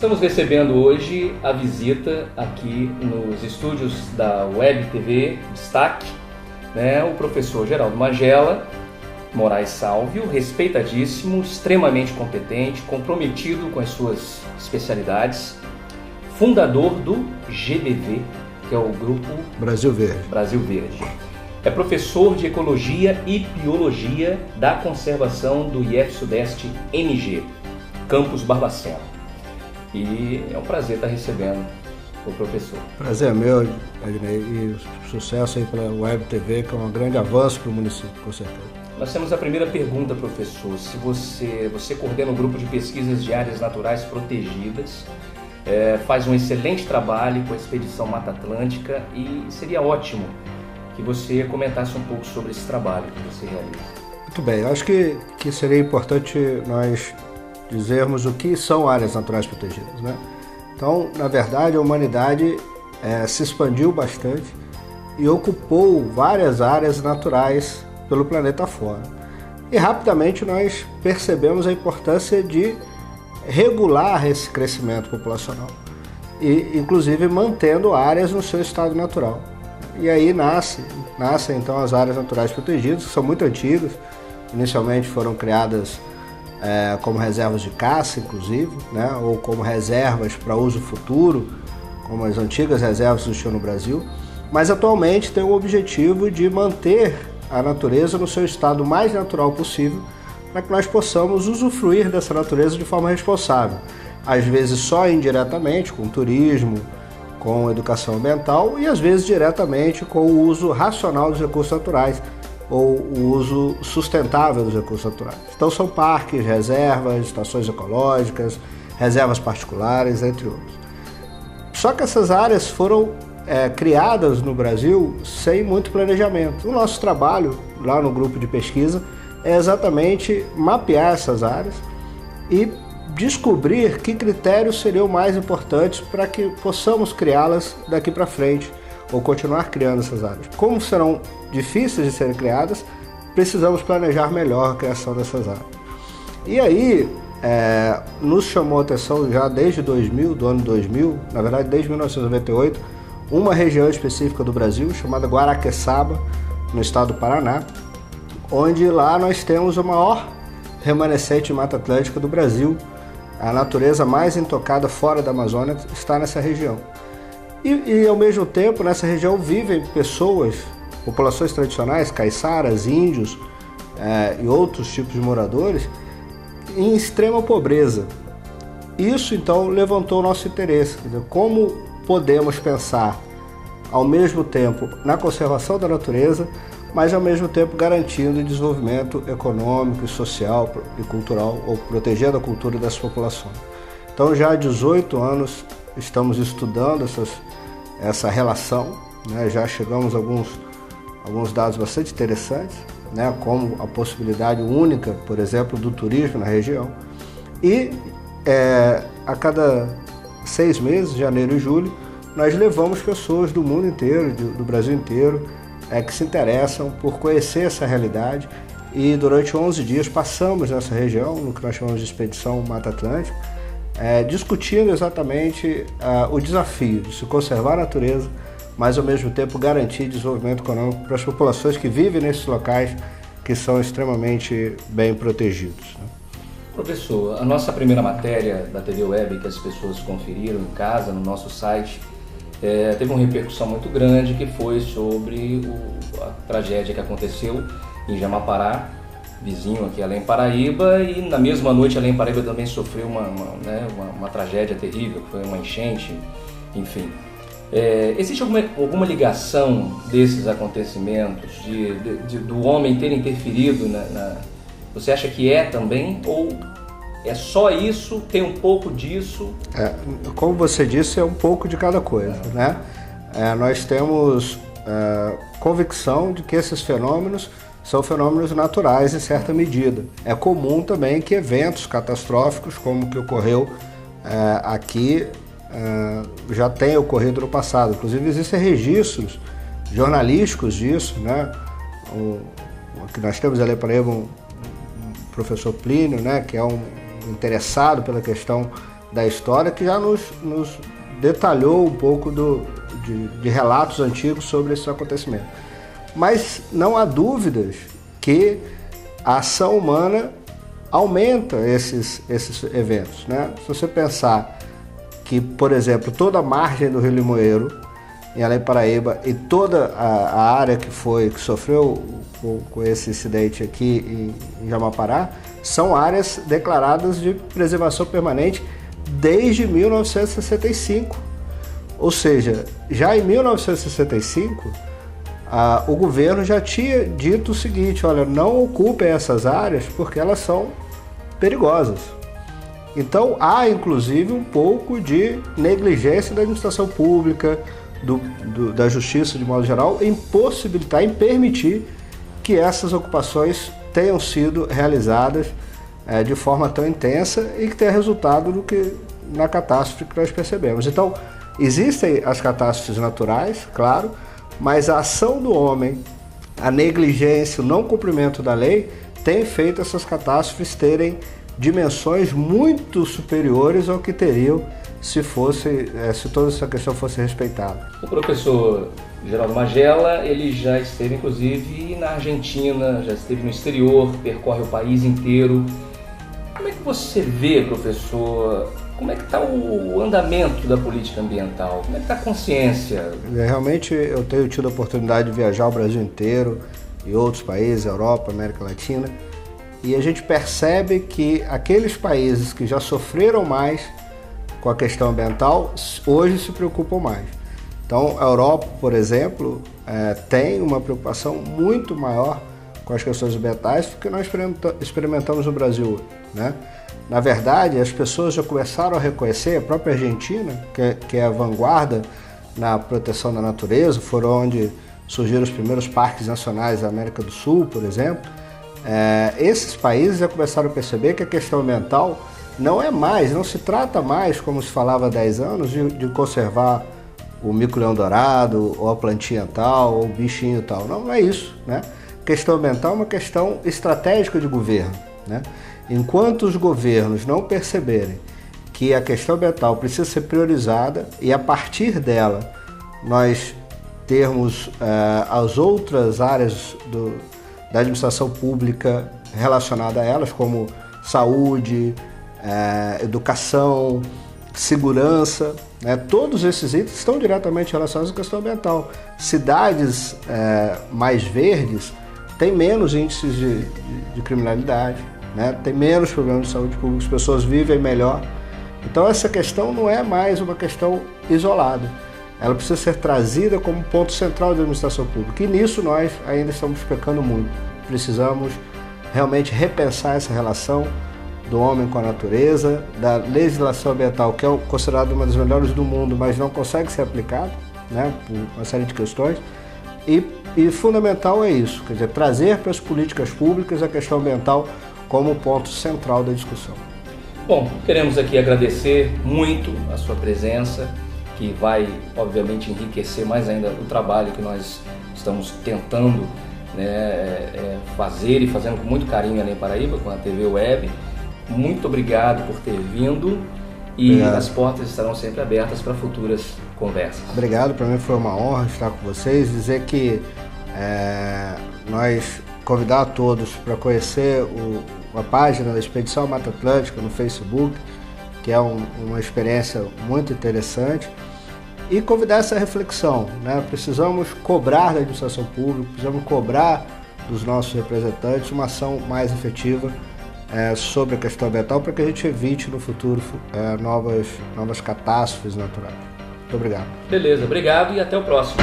Estamos recebendo hoje a visita aqui nos estúdios da Web TV Destaque, o professor Geraldo Magela Moraes Salvio, respeitadíssimo, extremamente competente, comprometido com as suas especialidades, fundador do GBV, que é o Grupo Brasil Verde. Brasil Verde. É professor de Ecologia e Biologia da Conservação do IF Sudeste MG, Campus Barbacena. E é um prazer estar recebendo o professor. Prazer é meu, Ednei, e sucesso aí pela Web TV, que é um grande avanço para o município, com certeza. Nós temos a primeira pergunta, professor. Se você coordena um grupo de pesquisas de áreas naturais protegidas, faz um excelente trabalho com a Expedição Mata Atlântica e seria ótimo que você comentasse um pouco sobre esse trabalho que você realiza. Muito bem, acho que seria importante nós dizermos o que são áreas naturais protegidas, né? Então, na verdade, a humanidade se expandiu bastante e ocupou várias áreas naturais pelo planeta fora. E rapidamente nós percebemos a importância de regular esse crescimento populacional e, inclusive, mantendo áreas no seu estado natural. E aí nascem então as áreas naturais protegidas, que são muito antigas. Inicialmente foram criadas como reservas de caça, inclusive, ou como reservas para uso futuro, como as antigas reservas que existiam no Brasil, mas atualmente tem o objetivo de manter a natureza no seu estado mais natural possível, para que nós possamos usufruir dessa natureza de forma responsável, às vezes só indiretamente, com turismo, com educação ambiental, e às vezes diretamente com o uso racional dos recursos naturais, ou o uso sustentável dos recursos naturais. Então são parques, reservas, estações ecológicas, reservas particulares, entre outros. Só que essas áreas foram criadas no Brasil sem muito planejamento. O nosso trabalho lá no grupo de pesquisa é exatamente mapear essas áreas e descobrir que critérios seriam mais importantes para que possamos criá-las daqui para frente, ou continuar criando essas áreas. Como serão difíceis de serem criadas, precisamos planejar melhor a criação dessas áreas. E aí, nos chamou a atenção já desde 2000, do ano 2000, na verdade desde 1998, uma região específica do Brasil, chamada Guaraqueçaba, no estado do Paraná, onde lá nós temos o maior remanescente de Mata Atlântica do Brasil. A natureza mais intocada fora da Amazônia está nessa região. E ao mesmo tempo, nessa região vivem pessoas, populações tradicionais, caiçaras, índios e outros tipos de moradores, em extrema pobreza. Isso, então, levantou o nosso interesse. Quer dizer, como podemos pensar, ao mesmo tempo, na conservação da natureza, mas ao mesmo tempo garantindo o desenvolvimento econômico, social e cultural, ou protegendo a cultura dessas populações. Então, já há 18 anos estamos estudando essa relação, já chegamos a alguns dados bastante interessantes, como a possibilidade única, por exemplo, do turismo na região. E a cada 6 meses, janeiro e julho, nós levamos pessoas do mundo inteiro, do Brasil inteiro, que se interessam por conhecer essa realidade, e durante 11 dias passamos nessa região, no que nós chamamos de Expedição Mata Atlântica, discutindo exatamente o desafio de se conservar a natureza, mas ao mesmo tempo garantir desenvolvimento econômico para as populações que vivem nesses locais que são extremamente bem protegidos. Professor, a nossa primeira matéria da TV Web, que as pessoas conferiram em casa, no nosso site, teve uma repercussão muito grande, que foi sobre a tragédia que aconteceu em Jamapará, vizinho aqui, Além Paraíba, e na mesma noite Além Paraíba também sofreu uma tragédia terrível, que foi uma enchente, enfim. Existe alguma ligação desses acontecimentos, do homem ter interferido Você acha que também, ou é só isso, tem um pouco disso? Como você disse, é um pouco de cada coisa, nós temos convicção de que esses fenômenos são fenômenos naturais em certa medida. É comum também que eventos catastróficos, como o que ocorreu aqui, já tenha ocorrido no passado. Inclusive existem registros jornalísticos disso, que nós temos ali para um professor Plínio, que é um interessado pela questão da história que já nos detalhou um pouco de relatos antigos sobre esses acontecimentos. Mas não há dúvidas que a ação humana aumenta esses eventos, né? Se você pensar que, por exemplo, toda a margem do Rio Limoeiro, em Além Paraíba, e toda a área que sofreu com esse incidente aqui em Jamapará, são áreas declaradas de preservação permanente desde 1965. Ou seja, já em 1965, o governo já tinha dito o seguinte: olha, não ocupem essas áreas porque elas são perigosas. Então há inclusive um pouco de negligência da administração pública, da justiça de modo geral, em possibilitar, em permitir que essas ocupações tenham sido realizadas de forma tão intensa e que tenha resultado na catástrofe que nós percebemos. Então, existem as catástrofes naturais, claro, mas a ação do homem, a negligência, o não cumprimento da lei, tem feito essas catástrofes terem dimensões muito superiores ao que teriam se toda essa questão fosse respeitada. O professor Geraldo Magela, ele já esteve inclusive na Argentina, já esteve no exterior, percorre o país inteiro. Como é que você vê, professor, como é que está o andamento da política ambiental? Como é que está a consciência? Realmente eu tenho tido a oportunidade de viajar o Brasil inteiro e outros países, Europa, América Latina, e a gente percebe que aqueles países que já sofreram mais com a questão ambiental, hoje se preocupam mais. Então, a Europa, por exemplo, tem uma preocupação muito maior com as questões ambientais do que nós experimentamos no Brasil hoje, né? Na verdade, as pessoas já começaram a reconhecer, a própria Argentina, que é a vanguarda na proteção da natureza, foram onde surgiram os primeiros parques nacionais da América do Sul, por exemplo. Esses países já começaram a perceber que a questão ambiental não se trata mais, como se falava há 10 anos, de conservar o mico-leão dourado, ou a plantinha tal, ou o bichinho tal. Não é isso, né? A questão ambiental é uma questão estratégica de governo, né? Enquanto os governos não perceberem que a questão ambiental precisa ser priorizada e a partir dela nós termos as outras áreas da administração pública relacionadas a elas, como saúde, educação, segurança, né? Todos esses itens estão diretamente relacionados à questão ambiental. Cidades mais verdes têm menos índices de criminalidade, né? Tem menos problemas de saúde pública, as pessoas vivem melhor. Então essa questão não é mais uma questão isolada, ela precisa ser trazida como ponto central da administração pública, e nisso nós ainda estamos pecando muito. Precisamos realmente repensar essa relação do homem com a natureza, da legislação ambiental, que é considerada uma das melhores do mundo, mas não consegue ser aplicada, né, por uma série de questões. E fundamental é isso, quer dizer, trazer para as políticas públicas a questão ambiental como ponto central da discussão. Bom, queremos aqui agradecer muito a sua presença, que vai, obviamente, enriquecer mais ainda o trabalho que nós estamos tentando, né, fazer e fazendo com muito carinho Além Paraíba, com a TV Web. Muito obrigado por ter vindo e obrigado. As portas estarão sempre abertas para futuras conversas. Obrigado, para mim foi uma honra estar com vocês, dizer que nós convidar a todos para conhecer a página da Expedição Mata Atlântica no Facebook, que é uma experiência muito interessante, e convidar essa reflexão, né? Precisamos cobrar da administração pública, precisamos cobrar dos nossos representantes uma ação mais efetiva sobre a questão ambiental para que a gente evite no futuro novas catástrofes naturais. Muito obrigado. Beleza, obrigado e até o próximo.